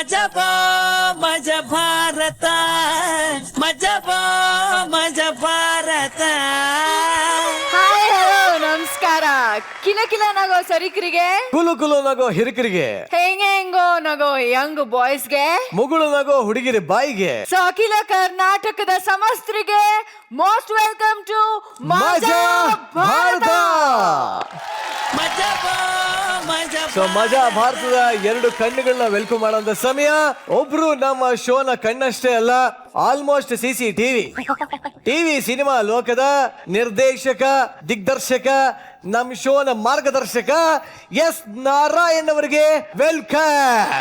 ಮಜಬಾ ಮಜ ಭಾರತ ಮಜಬಾ ಮಜ Bharat. Hi hello ನಮಸ್ಕಾರ. ಕಿಲ ಕಿಲ ನಗೋ ಸರಿಕರಿಗೆ, ಕುಲು ಕುಲು ನಗೋ ಹಿರಿಕರಿಗೆ, ಹೆಂಗೋ ನಗೋ ಯಂಗ್ ಬಾಯ್ಸ್ಗೆ, ಮುಗುಳು ನಗೋ ಹುಡುಗಿರಿ ಬಾಯಿಗೆ. ಸೊ ಅಖಿಲ ಕರ್ನಾಟಕದ ಸಮಸ್ತರಿಗೆ ಮೋಸ್ಟ್ ವೆಲ್ಕಮ್ ಟು ಮಜಾ ಭಾರತ. ಮಜಬಾ ಮಜ ಸೊ ಮಜಾ ಭಾರತದ ಎರಡು ಕಣ್ಣುಗಳನ್ನ ವೆಲ್ಕಮ್ ಮಾಡೋಂಥ ಸಮಯ. ಒಬ್ರು ನಮ್ಮ ಶೋನ ಕಣ್ಣಷ್ಟೇ ಅಲ್ಲ, ಆಲ್ಮೋಸ್ಟ್ ಟಿವಿ ಸಿನಿಮಾ ಲೋಕದ ನಿರ್ದೇಶಕ, ದಿಗ್ದರ್ಶಕ, ನಮ್ಮ ಶೋನ ಮಾರ್ಗದರ್ಶಕ ಎಸ್ ನಾರಾಯಣ್ ಅವರಿಗೆ ವೆಲ್ಕಮ್.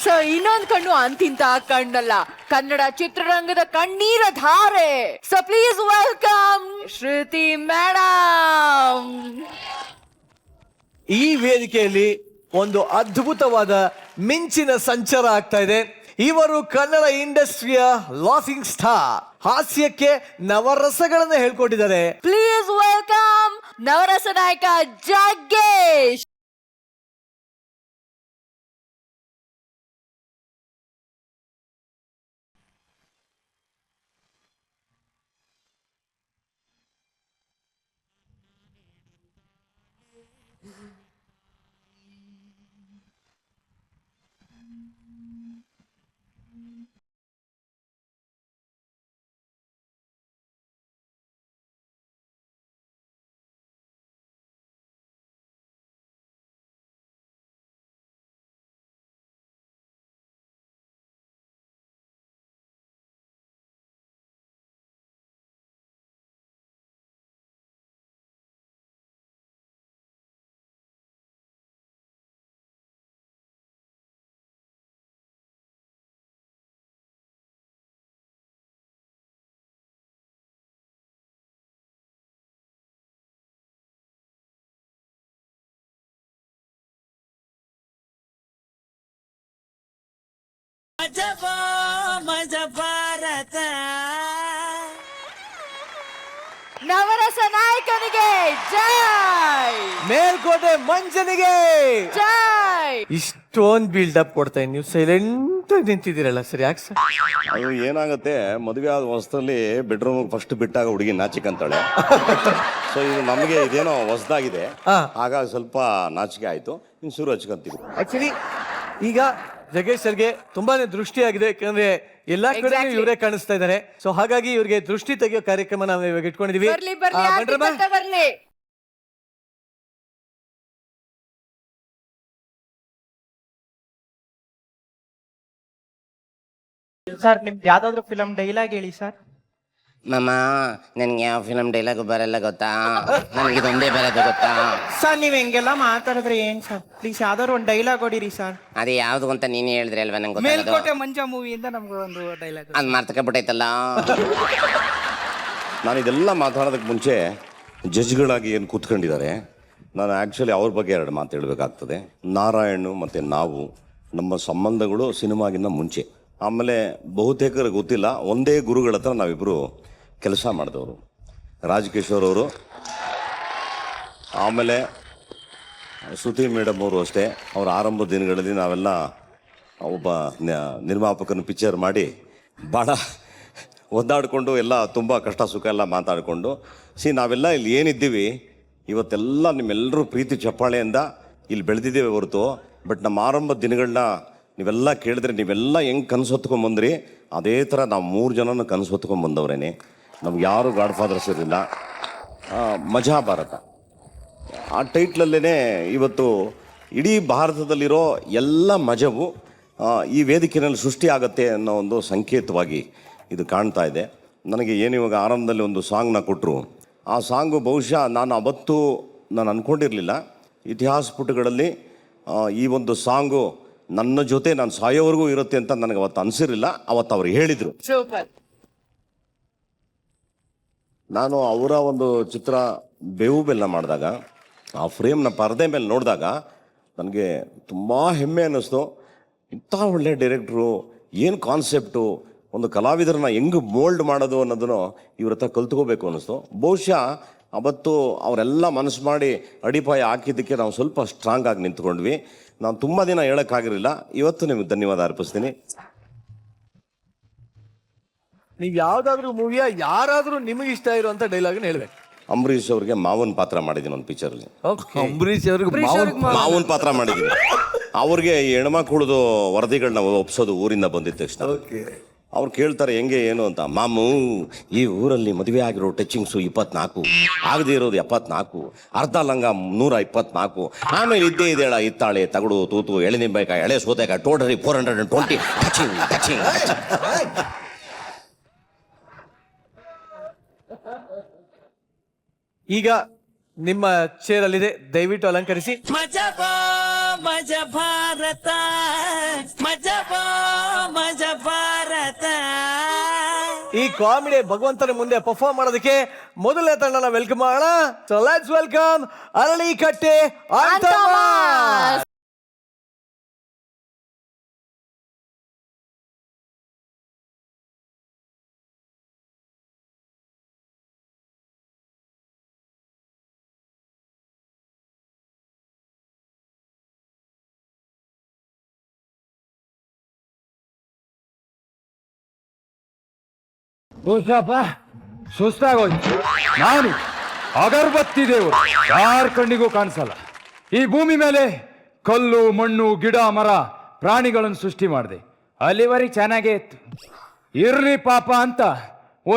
ಸೊ ಇನ್ನೊಂದು ಕಣ್ಣು ಅಂತಿಂತ ಕಣ್ಣಲ್ಲ, ಕನ್ನಡ ಚಿತ್ರರಂಗದ ಕಣ್ಣೀರ ಧಾರೆ. So please welcome Shruti madam. ಈ ವೇದಿಕೆಯಲ್ಲಿ ಒಂದು ಅದ್ಭುತವಾದ ಮಿಂಚಿನ ಸಂಚಾರ ಆಗ್ತಾ ಇದೆ. ಇವರು ಕನ್ನಡ ಇಂಡಸ್ಟ್ರಿಯ ಲಾಫಿಂಗ್ ಸ್ಟಾರ್, ಹಾಸ್ಯಕ್ಕೆ ನವರಸಗಳನ್ನ ಹೇಳ್ಕೊಟ್ಟಿದ್ದಾರೆ. ಪ್ಲೀಸ್ ವೆಲ್ಕಮ್ ನವರಸ ನಾಯಕ ಜಗ್ಗೇಶ್. ಮಜಬಾ ಮಜ ಭಾರತ. ನವರಸ ನಾಯಕನಿಗೆ ಜೈ, ಮೇಲ್ಕೋಟೆ ಮಂಜನಿಗೆ ಜೈ. ಇಷ್ಟೊಂದು ಬಿಲ್ಡಪ್ ಕೊಡ್ತಾ ನೀವು ಸೈಲೆಂಟ್ ಆಗಿ ನಿಂತಿದ್ದೀರಲ್ಲ ಸರ್, ಯಾಕೆ ಸರ್? ಅದು ಏನಾಗುತ್ತೆ, ಮದುವೆ ಆದ ಹೊಸದಲ್ಲಿ ಬೆಡ್ರೂಮ್ ಫಸ್ಟ್ ಬಿಟ್ಟಾಗ ಹುಡುಗಿ ನಾಚಿಕಂತಾಳೆ. ಸೊ ಇದು ನಮಗೆ ಇದೇನೋ ಹೊಸದಾಗಿದೆ, ಹಾಗಾಗಿ ಸ್ವಲ್ಪ ನಾಚಿಕೆ ಆಯ್ತು. ಇನ್ನು ಶುರು ಹಚ್ಕೊಂತೀವಿ. ಆಕ್ಚುಲಿ ಈಗ ಜಗ್ಗೇಶ್ ಸರ್ಗೆ ತುಂಬಾನೇ ದೃಷ್ಟಿಯಾಗಿದೆ, ಯಾಕಂದ್ರೆ ಎಲ್ಲಾ ಕಡೆ Exactly. ಇವರೇ ಕಾಣಿಸ್ತಾ ಇದ್ದಾರೆ. ಸೊ ಹಾಗಾಗಿ ಇವ್ರಿಗೆ ದೃಷ್ಟಿ ತೆಗೆಯೋ ಕಾರ್ಯಕ್ರಮ ನಾವು ಇವಾಗ ಇಟ್ಕೊಂಡಿದೀವಿ. ಬರ್ಲಿ ಬರ್ಲಿ ಆ, ಆರ್ತಿ ಬನ್ರಮ್ಮ. ಅಂತ ಬರ್ಲಿ. ಸರ್ ನಿಮ್ದು ಯಾವ್ದಾದ್ರು ಫಿಲಮ್ ಡೈಲಾಗ್ ಹೇಳಿ ಸರ್. ಮಾಮ ನನ್ಗೆ ಯಾವ ಫಿಲಮ್ ಡೈಲಾಗ್ ಬರಲ್ಲ ಗೊತ್ತಾ, ನನಗೆ ಇದೊಂದೇ ಬರೋದು ಗೊತ್ತಾ. ಸರ್ ನೀವ್ ಹೆಂಗೆಲ್ಲ ಮಾತಾಡಿದ್ರೆ ಏನ್ ಸರ್, ಪ್ಲೀಸ್ ಯಾವ್ದಾದ್ರು ಒಂದು ಡೈಲಾಗ್ ಹೊಡಿರಿ ಸರ್. ಅದು ಯಾವ್ದು ಅಂತ ನೀನೇ ಹೇಳಿದ್ರಿ ಅಲ್ವಾ, ನಂಗೆ ಗೊತ್ತಾಗೋದು. ಮೇಲ್ಕೋಟೆ ಮಂಜ ಮೂವಿಯಿಂದ ನಮ್ಗೆ ಒಂದು ಡೈಲಾಗ್. ಅದು ಮರ್ತಕೊಂಡ್ಬಿಟ್ಟೈತಲ್ಲ. ನಾನು ಇದೆಲ್ಲ ಮಾತಾಡೋದಕ್ಕೆ ಮುಂಚೆ ಜಡ್ಜ್ಗಳಾಗಿ ಏನು ಕೂತ್ಕೊಂಡಿದ್ದಾರೆ, ನಾನು ಆ್ಯಕ್ಚುಲಿ ಅವ್ರ ಬಗ್ಗೆ ಎರಡು ಮಾತು ಹೇಳಬೇಕಾಗ್ತದೆ. ನಾರಾಯಣ್ ಮತ್ತು ನಾವು, ನಮ್ಮ ಸಂಬಂಧಗಳು ಸಿನಿಮಾಗಿನ್ನ ಮುಂಚೆ. ಆಮೇಲೆ ಬಹುತೇಕರಿಗೆ ಗೊತ್ತಿಲ್ಲ, ಒಂದೇ ಗುರುಗಳ ಹತ್ರ ನಾವಿಬ್ಬರು ಕೆಲಸ ಮಾಡಿದವರು. ರಾಜಕಿಶೋರ್ ಅವರು, ಆಮೇಲೆ ಶ್ರುತಿ ಮೇಡಮ್ ಅವರು ಅಷ್ಟೇ. ಅವರ ಆರಂಭ ದಿನಗಳಲ್ಲಿ ನಾವೆಲ್ಲ ಒಬ್ಬ ನಿರ್ಮಾಪಕನ ಪಿಕ್ಚರ್ ಮಾಡಿ ಭಾಳ ಒದ್ದಾಡಿಕೊಂಡು ಎಲ್ಲ ತುಂಬ ಕಷ್ಟ ಸುಖ ಎಲ್ಲ ಮಾತಾಡಿಕೊಂಡು ನಾವೆಲ್ಲ ಇಲ್ಲಿ ಏನಿದ್ದೀವಿ ಇವತ್ತೆಲ್ಲ ನಿಮ್ಮೆಲ್ಲರೂ ಪ್ರೀತಿ ಚಪ್ಪಾಳೆಯಿಂದ ಇಲ್ಲಿ ಬೆಳೆದಿದ್ದೇವೆ ಹೊರತು. ಬಟ್ ನಮ್ಮ ಆರಂಭ ದಿನಗಳನ್ನ ನೀವೆಲ್ಲ ಕೇಳಿದ್ರೆ ನೀವೆಲ್ಲ ಹೆಂಗೆ ಕನಸು ಹೊತ್ಕೊಂಡ್ಬಂದ್ರಿ, ಅದೇ ಥರ ನಾವು 3 ಜನನ ಕನಸು ಹೊತ್ಕೊಂಡ್ಬಂದವ್ರೇನೆ. ನಮ್ಗೆ ಯಾರು ಗಾಡ್ ಫಾದರ್ಸ್ ಇರಲಿಲ್ಲ. ಮಜಾ ಭಾರತ ಆ ಟೈಟ್ಲಲ್ಲೇ ಇವತ್ತು ಇಡೀ ಭಾರತದಲ್ಲಿರೋ ಎಲ್ಲ ಮಜವು ಈ ವೇದಿಕೆಯಲ್ಲಿ ಸೃಷ್ಟಿ ಆಗುತ್ತೆ ಅನ್ನೋ ಒಂದು ಸಂಕೇತವಾಗಿ ಇದು ಕಾಣ್ತಾ ಇದೆ ನನಗೆ. ಏನು ಇವಾಗ ಆರಂಭದಲ್ಲಿ ಒಂದು ಸಾಂಗ್ನ ಕೊಟ್ಟರು, ಆ ಸಾಂಗು ಬಹುಶಃ ನಾನು ಅವತ್ತು ಅಂದ್ಕೊಂಡಿರಲಿಲ್ಲ, ಇತಿಹಾಸ ಪುಟಗಳಲ್ಲಿ ಈ ಒಂದು ಸಾಂಗು ನನ್ನ ಜೊತೆ ನಾನು ಸಾಯೋವರೆಗೂ ಇರುತ್ತೆ ಅಂತ ನನಗೆ ಅವತ್ತು ಅನಿಸಿರಲಿಲ್ಲ. ಅವತ್ತು ಅವ್ರು ಹೇಳಿದರು. ಸೂಪರ್. ನಾನು ಅವರ ಒಂದು ಚಿತ್ರ ಬೇವು ಬೆಲ್ಲ ಮಾಡಿದಾಗ ಆ ಫ್ರೇಮ್ನ ಪರದೆ ಮೇಲೆ ನೋಡಿದಾಗ ನನಗೆ ತುಂಬ ಹೆಮ್ಮೆ ಅನ್ನಿಸ್ತು. ಇಂಥ ಒಳ್ಳೆ ಡೈರೆಕ್ಟ್ರು, ಏನು ಕಾನ್ಸೆಪ್ಟು, ಒಂದು ಕಲಾವಿದರನ್ನ ಹೆಂಗೆ ಮೋಲ್ಡ್ ಮಾಡೋದು ಅನ್ನೋದನ್ನು ಇವ್ರ ಹತ್ರ ಕಲ್ತ್ಕೋಬೇಕು ಅನ್ನಿಸ್ತು. ಬಹುಶಃ ಅವತ್ತು ಅವರೆಲ್ಲ ಮನಸ್ಸು ಮಾಡಿ ಅಡಿಪಾಯ ಹಾಕಿದ್ದಕ್ಕೆ ನಾವು ಸ್ವಲ್ಪ ಸ್ಟ್ರಾಂಗ್ ಆಗಿ ನಿಂತ್ಕೊಂಡ್ವಿ. ನಾನು ತುಂಬ ದಿನ ಹೇಳೋಕ್ಕಾಗಿರಲಿಲ್ಲ, ಇವತ್ತು ನಿಮಗೆ ಧನ್ಯವಾದ ಅರ್ಪಿಸ್ತೀನಿ. ನೀವು ಯಾವ್ದಾದ್ರು ಮೂವಿಯ ಯಾರಾದ್ರೂ ನಿಮಗೆ ಇಷ್ಟ ಇರುವಂತ ಡೈಲಾಗ್ನ ಹೇಳ್ಬೇಕು. ಅಂಬರೀಷ್ ಅವ್ರಿಗೆ ಮಾವನ್ ಪಾತ್ರ ಮಾಡಿದ್ದೀನಿ ಒಂದು ಪಿಕ್ಚರಲ್ಲಿ. ಅಂಬರೀಷ್ ಅವ್ರಿಗೆ ಮಾವನ್ ಪಾತ್ರ ಮಾಡಿದ್ದೀನಿ. ಅವ್ರಿಗೆ ಈ ಹೆಣ್ಮಕ್ಳದು ವರದಿಗಳನ್ನ ಒಪ್ಸೋದು ಊರಿಂದ ಬಂದಿದ್ದ ತಕ್ಷಣ ಅವ್ರು ಕೇಳ್ತಾರೆ ಹೆಂಗೆ ಏನು ಅಂತ. ಮಾಮು, ಈ ಊರಲ್ಲಿ ಮದುವೆ ಆಗಿರೋ ಟಚಿಂಗ್ಸು 24, ಆಗದೆ ಇರೋದು 74, ಅರ್ಧ ಲಂಗ 124, ಆಮೇಲೆ ಇದ್ದೇ ಇದೆಯಲ್ಲ ಇತ್ತಾಳೆ, ತಗಡು, ತೂತು, ಎಳೆ ನಿಂಬೆಕಾಯಿ, ಎಳೆ ಸೋತೆಕಾಯಿ, ಟೋಟಲಿ 420 ಟಚಿಂಗ್ ಟಚಿಂಗ್. ಈಗ ನಿಮ್ಮ ಚೇರ್ ಅಲ್ಲಿದೆ, ದಯವಿಟ್ಟು ಅಲಂಕರಿಸಿ. ಮಜಾ ಭಾರತ, ಮಜಾ ಭಾರತ. ಈ ಕಾಮಿಡಿ ಭಗವಂತನ ಮುಂದೆ ಪರ್ಫಾರ್ಮ್ ಮಾಡೋದಕ್ಕೆ ಮೊದಲನೇ ತಂಡನ ವೆಲ್ಕಮ್ ಮಾಡೋಣ. ಸೊ ಲೆಟ್ಸ್ ವೆಲ್ಕಮ್ ಅರಳಿಕಟ್ಟೆ ಅಂತಮ್ಮ. ಹುಷಪ್ಪ, ಸುಸ್ತಾಗೋಯ್ತು. ನಾನು ಅಗರಬತ್ತಿ ದೇವರು, ಯಾರ ಕಣ್ಣಿಗೂ ಕಾಣಿಸಲ್ಲ. ಈ ಭೂಮಿ ಮೇಲೆ ಕಲ್ಲು, ಮಣ್ಣು, ಗಿಡ, ಮರ, ಪ್ರಾಣಿಗಳನ್ನು ಸೃಷ್ಟಿ ಮಾಡಿದೆ. ಅಲ್ಲಿವರೆಗೆ ಚೆನ್ನಾಗೇ ಇತ್ತು. ಇರ್ಲಿ ಪಾಪ ಅಂತ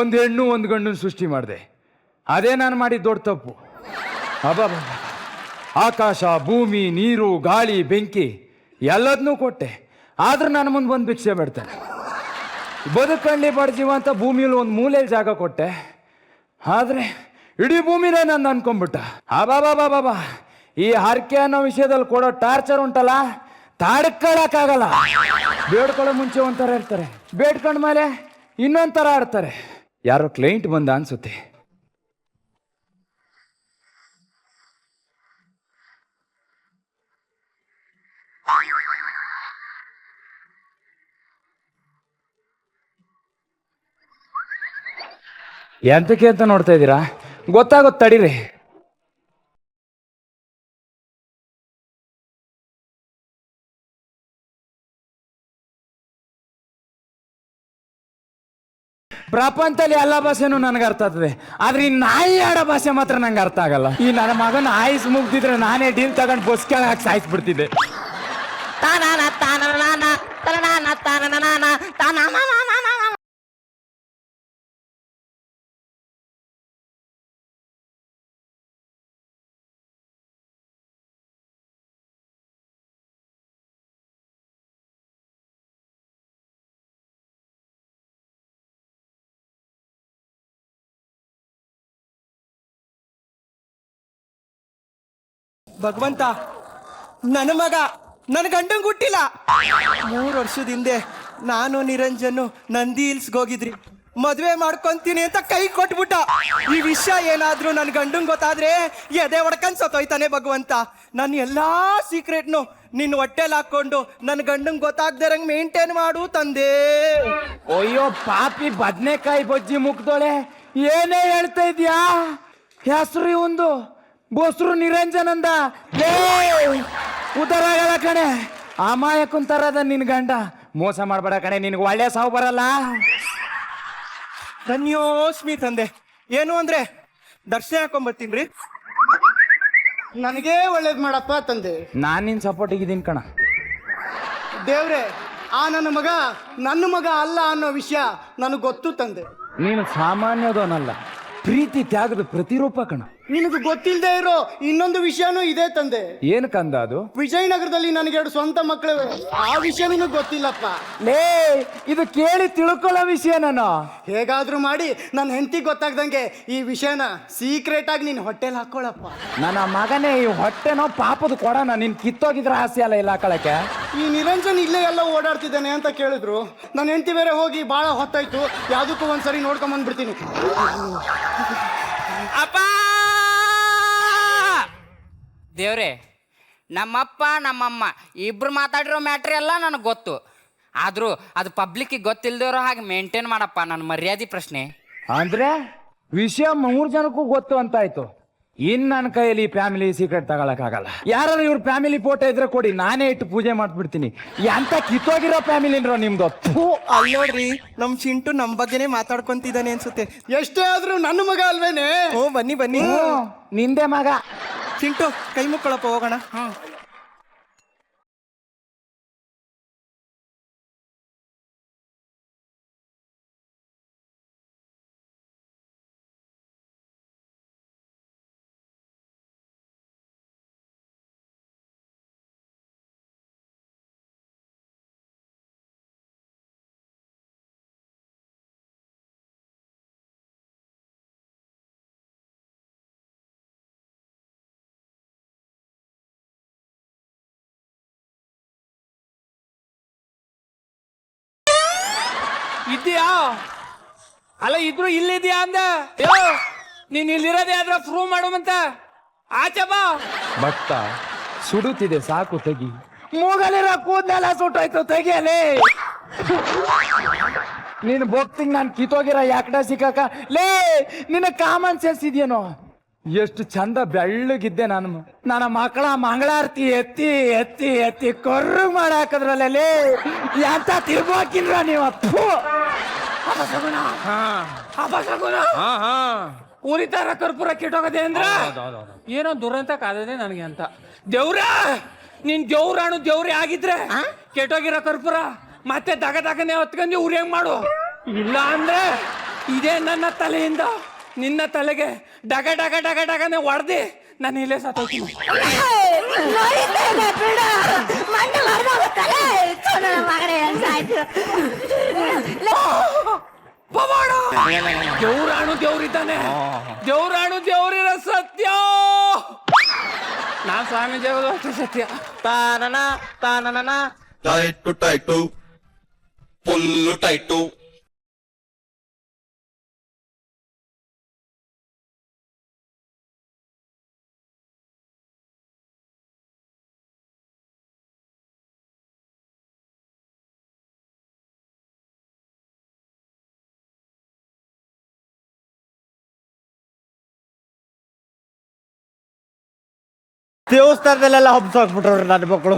ಒಂದು ಹೆಣ್ಣು ಒಂದು ಗಂಡನ್ನು ಸೃಷ್ಟಿ ಮಾಡಿದೆ. ಅದೇ ನಾನು ಮಾಡಿದ ದೊಡ್ಡ ತಪ್ಪು. ಅಬ್ಬಾ, ಆಕಾಶ, ಭೂಮಿ, ನೀರು, ಗಾಳಿ, ಬೆಂಕಿ ಎಲ್ಲದನ್ನೂ ಕೊಟ್ಟೆ. ಆದ್ರೂ ನನ್ನ ಮುಂದೆ ಬಂದು ಭಿಕ್ಷೆ ಬಿಡ್ತಾನೆ. ಬದುಕಂಡಿ ಬಡ್ಜೀವ ಅಂತ ಭೂಮಿಯಲ್ಲಿ ಒಂದು ಮೂಲೆಯಲ್ಲಿ ಜಾಗ ಕೊಟ್ಟೆ. ಆದ್ರೆ ಇಡೀ ಭೂಮಿನೇ ನನ್ನ ಅನ್ಕೊಂಡ್ಬಿಟ್ಟ. ಬಾಬಾ, ಈ ಹರಕೆ ಅನ್ನೋ ವಿಷಯದಲ್ಲಿ ಕೊಡೋ ಟಾರ್ಚರ್ ಉಂಟಲ್ಲ, ತಾಡ್ಕೊಳಕ್ಕಾಗಲ್ಲ. ಬೇಡ್ಕೊಳ್ಳೋ ಮುಂಚೆ ಒಂಥರ ಇರ್ತಾರೆ, ಬೇಡ್ಕೊಂಡ ಮೇಲೆ ಇನ್ನೊಂಥರ ಆಡ್ತಾರೆ. ಯಾರೋ ಕ್ಲೈಂಟ್ ಬಂದ ಅನ್ಸುತ್ತೆ. ಎಂತಕ್ಕೆ ಅಂತ ನೋಡ್ತಾ ಇದ್ದೀರಾ? ಗೊತ್ತಾಗುತ್ತೆ, ತಡೀರಿ. ಪ್ರಪಂಚದಲ್ಲಿ ಎಲ್ಲ ಭಾಷೆನೂ ನನಗೆ ಅರ್ಥ ಆಗ್ತದೆ, ಆದ್ರೆ ಈ ನಾಯಿ ಆಡೋ ಭಾಷೆ ಮಾತ್ರ ನಂಗೆ ಅರ್ಥ ಆಗಲ್ಲ. ಈ ನನ್ನ ಮಗನ ಆಯ್ಸ್ ಮುಗ್ದಿದ್ರೆ ನಾನೇ ಡೀಲ್ ತಗೊಂಡು ಬಸ್ ಕೆಳಗೆ ಸಾಯಿಸ್ಬಿಡ್ತಿದ್ದೆ. ಭಗವಂತ, ನನ್ನ ಮಗ ನನ್ನ ಗಂಡಂಗೆ ಹುಟ್ಟಿಲ್ಲ. 3 ವರ್ಷದ ಹಿಂದೆ ನಾನು ನಿರಂಜನ್ನು ನಂದಿ ಹಿಲ್ಸ್ಗೆ ಹೋಗಿದ್ರಿ. ಮದುವೆ ಮಾಡ್ಕೊಂತೀನಿ ಅಂತ ಕೈ ಕೊಟ್ಬಿಟ್ಟ. ಈ ವಿಷಯ ಏನಾದ್ರೂ ನನ್ನ ಗಂಡಂಗೆ ಗೊತ್ತಾದ್ರೆ ಎದೆ ಹೊಡ್ಕೊಂಡ್ ಸತ್ತೋಯ್ತಾನೆ. ಭಗವಂತ, ನನ್ನ ಎಲ್ಲಾ ಸೀಕ್ರೆಟ್ನು ನಿನ್ನ ಹೊಟ್ಟೆಲ್ ಹಾಕೊಂಡು ನನ್ನ ಗಂಡಂಗೆ ಗೊತ್ತಾಗ್ದಿರಂಗ್ ಮೇಂಟೈನ್ ಮಾಡು ತಂದೆ. ಅಯ್ಯೋ ಪಾಪಿ ಬದ್ನೆಕಾಯಿ ಬಜ್ಜಿ ಮುಗ್ದೋಳೆ, ಏನೇ ಹೇಳ್ತಾ ಇದ್ಯಾ? ಹೆಸರು ಇವಂದು ಬೋಸ್ರು ನಿರಂಜನಂದ. ಉತ್ತರ ಆಗಲ್ಲ ಕಣೆ, ಅಮಾಯಕುಂತರದ ನಿನ್ ಗಂಡ. ಮೋಸ ಮಾಡ್ಬೇಡ ಕಣೆ, ನಿನ್ಗೆ ಒಳ್ಳೆ ಸಾವು ಬರಲ್ಲ. ಧನ್ಯೋಸ್ಮಿ ತಂದೆ. ಏನು ಅಂದ್ರೆ ದರ್ಶನ ಹಾಕೊಂಬರ್ತೀನ್ರಿ. ನನಗೇ ಒಳ್ಳೇದು ಮಾಡಪ್ಪ ತಂದೆ. ನಾನ್ ನಿನ್ ಸಪೋರ್ಟಿಗಿದ್ದೀನಿ ಕಣ. ದೇವ್ರೆ, ಆ ನನ್ನ ಮಗ ಅಲ್ಲ ಅನ್ನೋ ವಿಷಯ ನನಗೆ ಗೊತ್ತು ತಂದೆ. ನೀನು ಸಾಮಾನ್ಯದವನಲ್ಲ, ಪ್ರೀತಿ ತ್ಯಾಗದ ಪ್ರತಿರೂಪ ಕಣ. ನಿನಗೆ ಗೊತ್ತಿಲ್ಲದೆ ಇರೋ ಇನ್ನೊಂದು ವಿಷಯನೂ ಇದೆ ತಂದೆ. ಏನು ಕಂದ ಅದು? ವಿಜಯನಗರದಲ್ಲಿ ನನಗೆ 2 ಸ್ವಂತ ಮಕ್ಕಳು. ಆ ವಿಷಯ ನಿನಗೆ ಗೊತ್ತಿಲ್ಲಪ್ಪ. ಲೇ, ಇದು ಕೇಳಿ ತಿಳ್ಕೊಳ್ಳೋ ವಿಷಯ. ನಾನು ಹೇಗಾದ್ರೂ ಮಾಡಿ ನನ್ನ ಹೆಂಡತಿ ಗೊತ್ತಾಗ್ದಂಗೆ ಈ ವಿಷಯನ ಸೀಕ್ರೆಟ್ ಆಗಿ ನಿನ್ನ ಹೊಟ್ಟೆಲ್ ಹಾಕೊಳ್ಳಪ್ಪ. ನನ್ನ ಮಗನೇ, ಈ ಹೊಟ್ಟೆನೋ ಪಾಪದ ಕೊಡೋಣ. ನೀನ್ ಕಿತ್ತೋಗಿದ್ರೆ ಆಸೆ ಅಲ್ಲ ಇಲ್ಲ ಹಾಕೊಳಕ್ಕೆ. ಈ ನಿರಂಜನ್ ಇಲ್ಲೇ ಎಲ್ಲ ಓಡಾಡ್ತಿದ್ದಾನೆ ಅಂತ ಕೇಳಿದ್ರು. ನನ್ನ ಹೆಂಡತಿ ಬೇರೆ ಹೋಗಿ ಭಾಳ ಹೊತ್ತಾಯ್ತು, ಯಾವುದಕ್ಕೂ ಒಂದ್ಸರಿ ನೋಡ್ಕೊಂಡ್ ಬಂದ್ಬಿಡ್ತೀನಿ. ಅಪ್ಪ ದೇವ್ರೆ, ನಮ್ಮಪ್ಪ ನಮ್ಮಮ್ಮ ಇಬ್ರು ಮಾತಾಡಿರೋ ಮ್ಯಾಟ್ರಿ ಎಲ್ಲ ನನಗೆ ಗೊತ್ತು. ಆದರೂ ಅದು ಪಬ್ಲಿಕ್ಕಿಗೆ ಗೊತ್ತಿಲ್ದಿರೋ ಹಾಗೆ ಮೇಂಟೈನ್ ಮಾಡಪ್ಪ. ನನ್ನ ಮರ್ಯಾದೆ ಪ್ರಶ್ನೆ ಅಂದ್ರೆ ವಿಷಯ 3 ಜನಕ್ಕೂ ಗೊತ್ತು ಅಂತ ಆಯ್ತು. ಇನ್ ನನ್ನ ಕೈಯಲ್ಲಿ ಫ್ಯಾಮಿಲಿ ಸೀಕ್ರೆಟ್ ತಗೊಳಕ್ಕಾಗಲ್ಲ. ಯಾರು ಇವ್ರ ಫ್ಯಾಮಿಲಿ ಫೋಟೋ ಇದ್ರೆ ಕೊಡಿ, ನಾನೇ ಇಟ್ಟು ಪೂಜೆ ಮಾಡ್ಬಿಡ್ತೀನಿ. ಎಂತ ಕಿತ್ತೋಗಿರೋ ಫ್ಯಾಮಿಲಿ ಇನ್ರೋ ನಿಮ್ದು. ಅಲ್ಲಿ ನೋಡ್ರಿ ನಮ್ ಚಿಂಟು ನಮ್ ಬಗ್ಗೆನೇ ಮಾತಾಡ್ಕೊಂತಿದ್ದಾನೆ ಅನ್ಸುತ್ತೆ. ಎಷ್ಟೇ ಆದ್ರೂ ನನ್ನ ಮಗ ಅಲ್ವೇನೆ? ಓ ಬನ್ನಿ ಬನ್ನಿ. ನಿಂದೆ ಮಗ. ಚಿಂಟು ಕೈ ಮುಕ್ಕೊಳಪ್ಪ, ಹೋಗೋಣ. ಇದೆಯಾ? ಅಲ್ಲ ಇದ್ರು ಇಲ್ಲಿದ್ಯಾ ಅಂದ. ನೀನ್ ಇಲ್ಲಿರೋದೇ ಆದ್ರೆ ಪ್ರೂವ್ ಮಾಡುವಂತ ಆಚೆ ಬಾ. ಭಕ್ತ ಸುಡುತ್ತಿದೆ, ಸಾಕು ತೆಗಿ. ಮೂಗಲಿರೋ ಕೂದಲೆಲ್ಲ ಸುಟ್ಟೋಯ್ತು, ತೆಗಿಯಲೇ. ನೀನು ಭಕ್ತಿಗೆ ನಾನು ಕಿತ್ತೋಗಿರೋ ಯಾಕಡ ಸಿಕ್ಕಾಕ ಲೇ. ನಿನ್ನ ಕಾಮನ್ ಸೆನ್ಸ್ ಇದೆಯೇನೋ? ಎಷ್ಟು ಚಂದ ಬೆಳ್ಳಗಿದ್ದೆ ನಾನು. ನನ್ನ ಮಕ್ಕಳ ಮಂಗಳಾರತಿ ಎತ್ತಿ ಎತ್ತಿ ಎತ್ತಿ ಕೊರ್ರು ಮಾಡಾಕದ್ರಲ್ಲೇ. ಎಂತ ತಿರ್ಬೋಕಿಲ್ರ ನೀವು? ಅಪಶಗುನ. ಉರಿತಾರ ಕರ್ಪೂರ ಕೆಟ್ಟೋಗದೆ ಅಂದ್ರ ಏನೋ ದುರಂತ ಕಾದದೆ ನನಗೆ ಅಂತ. ದೇವ್ರ, ನೀನ್ ದೇವ್ರಾಣು ದೇವ್ರೇ ಆಗಿದ್ರೆ ಕೆಟ್ಟೋಗಿರೋ ಕರ್ಪೂರ ಮತ್ತೆ ದಗ ದಗನೆ ಹೊತ್ಕೊಂಡಿ ಉರಿಯಂಗ್ ಮಾಡು. ಇಲ್ಲ ಅಂದ್ರೆ ಇದೇ ನನ್ನ ತಲೆಯಿಂದ ನಿನ್ನ ತಲೆಗೆ ಡಗ ಡಗ ಡಗ ಡಗನೆ ಹೊಡೆದಿ ನಾನು ಇಲ್ಲೇ ಸತ್ತೋಗ್ತೀನಿ. ದೇವ್ರಾಣು ದೇವ್ರಿದ್ದಾನೆ, ದೇವ್ರಾಣು ದೇವ್ರಿರ ಸತ್ಯ. ನಾನ್ ಸ್ವಾಮೀಜಿ ಅಷ್ಟೇ ಸತ್ಯ. ತಾನನ ತಾನನ ಟೈಟು ಫುಲ್ಲು ಟೈಟು. ದೇವಸ್ಥಾನದಲ್ಲೆಲ್ಲ ಹಬ್ಸಾಕ್ಬಿಟ್ರವ್ರು ನನ್ನ ಮಕ್ಕಳು.